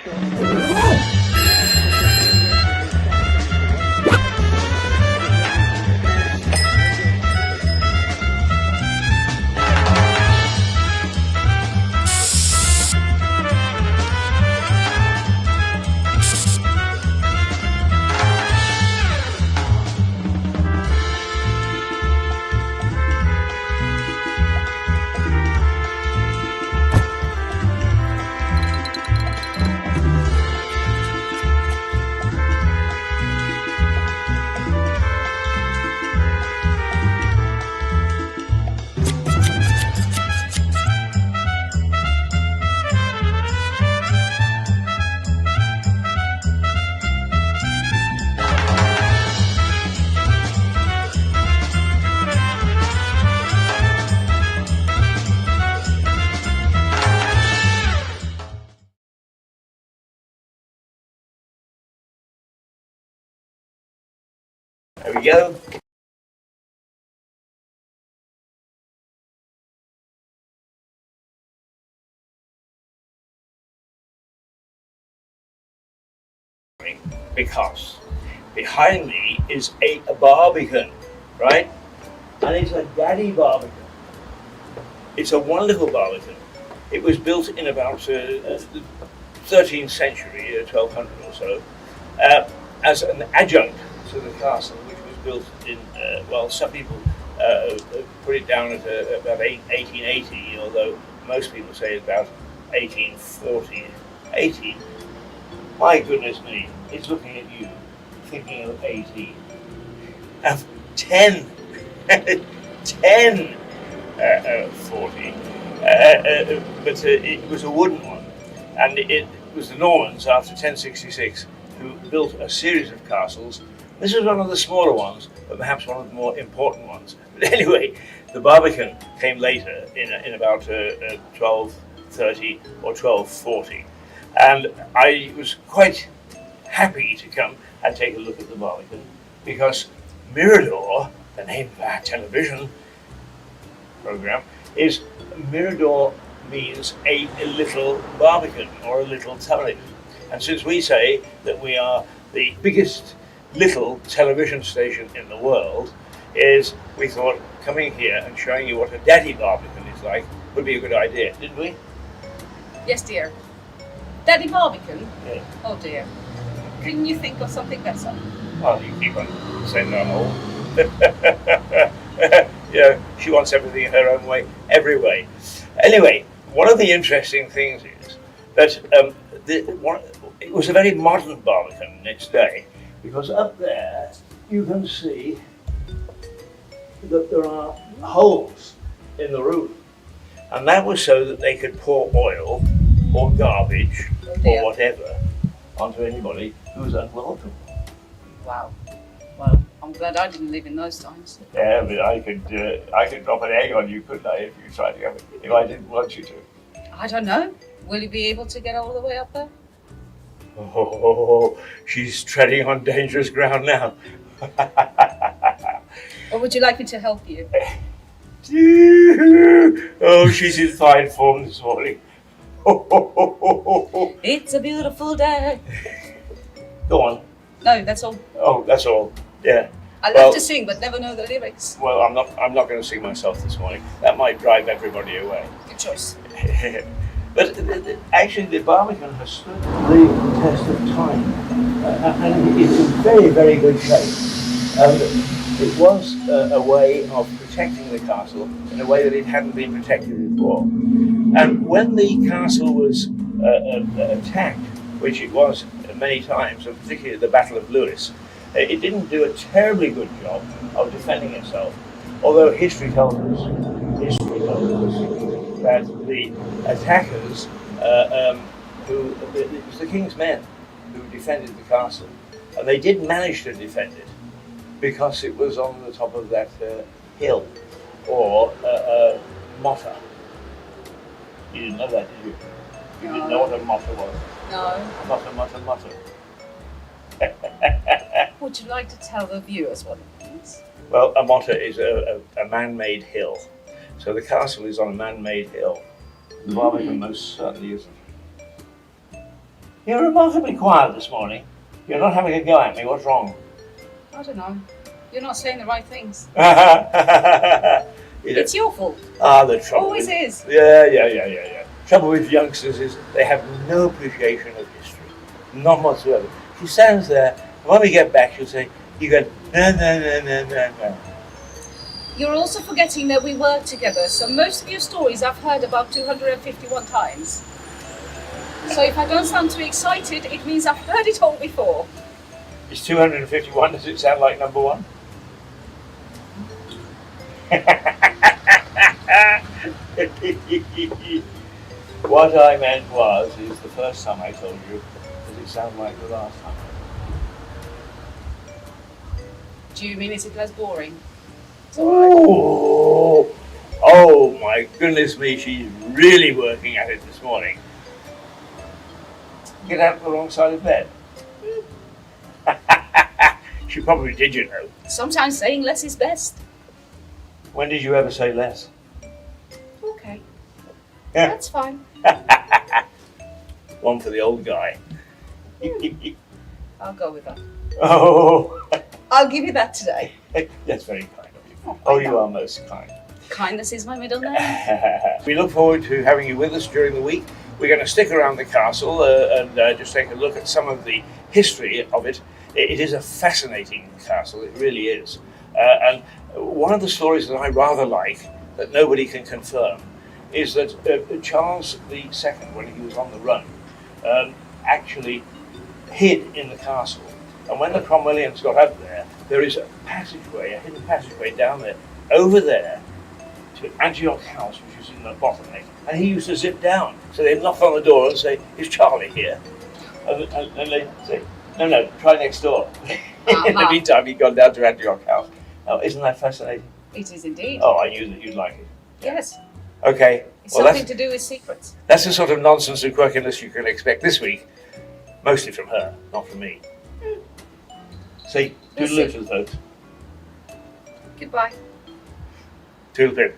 There we go. Because behind me is a Barbican, right? And it's a daddy Barbican. It's a wonderful Barbican. It was built in about the 13th century, 1200 or so, as an adjunct to the castle, which was built in, well, some people put it down at about 1880, although most people say it's about 1840, 18. My goodness me, it's looking at you, thinking of 18. Of 10, 10, 40. But it was a wooden one, and it was the Normans after 1066 who built a series of castles. This was one of the smaller ones, but perhaps one of the more important ones. But anyway, the Barbican came later in about 1230 or 1240. And I was quite happy to come and take a look at the Barbican because Mirador, the name of our television program, is Mirador means a little Barbican or a little television. And since we say that we are the biggest little television station in the world, we thought coming here and showing you what a daddy Barbican is like would be a good idea, didn't we? Yes, dear. Daddy Barbican? Yeah. Oh dear. Couldn't you think of something better? Well, you keep on saying that all. Yeah, she wants everything her own way, every way. Anyway, one of the interesting things is that it was a very modern Barbican in its day, because up there you can see that there are holes in the roof, and that was so that they could pour oil or garbage or whatever onto anybody who was unwelcome. Wow. Well, I'm glad I didn't live in those times. Yeah, but I could drop an egg on you, couldn't I, if you tried to have it, if I didn't want you to. I don't know. Will you be able to get all the way up there? Oh, she's treading on dangerous ground now. Or would you like me to help you? Oh, she's in fine form this morning. It's a beautiful day. Go on. No, that's all. Oh, that's all. Yeah. I love to sing, but never know the lyrics. Well, I'm not going to sing myself this morning. That might drive everybody away. Good choice. But actually, the Barbican has stood the test of time, and it's in very, very good shape. It was a way of protecting the castle in a way that it hadn't been protected before. And when the castle was attacked, which it was many times, and particularly at the Battle of Lewes, it didn't do a terribly good job of defending itself, although history tells us that the attackers, it was the king's men who defended the castle, and they did manage to defend it because it was on the top of that hill, or motta. You didn't know that, did you? You didn't know what a motta was? No. Motta. Would you like to tell the viewers what it means? Well, a motta is a man-made hill. So the castle is on a man-made hill. The Barbican most certainly isn't. You're remarkably quiet this morning. You're not having a go at me. What's wrong? I don't know. You're not saying the right things. You It's your fault. the trouble. Always is. Yeah. Trouble with youngsters is they have no appreciation of history. None whatsoever. She stands there, and when we get back, she'll say, you go, no. You're also forgetting that we work together, so most of your stories I've heard about 251 times. So if I don't sound too excited, it means I've heard it all before. It's 251. Does it sound like number one? What I meant was, is the first time I told you, does it sound like the last time? Do you mean is it less boring? Oh my goodness me, she's really working at it this morning. Get out of the wrong side of bed. She probably did, you know. Sometimes saying less is best. When did you ever say less? Okay. That's fine. One for the old guy. I'll go with that. Oh, I'll give you that today. that's very kind of you. Oh, you are most kind. Kindness is my middle name. We look forward to having you with us during the week. We're going to stick around the castle and just take a look at some of the history of it. It is a fascinating castle, it really is. And one of the stories that I rather like, that nobody can confirm, is that Charles II, when he was on the run, actually hid in the castle. And when the Cromwellians got up there, there is a passageway, a hidden passageway down there, over there, to Antioch House, which is in the bottleneck. And he used to zip down. So they'd knock on the door and say, is Charlie here? And they'd say, no, try next door. In the meantime, he'd gone down to Antioch House. Now, isn't that fascinating? It is indeed. Oh, I knew that you'd like it. Yes. Okay. It's something to do with secrets. That's the sort of nonsense and quirkiness you can expect this week. Mostly from her, not from me. Say, toodaloo to the folks. Goodbye. Toodle-pip.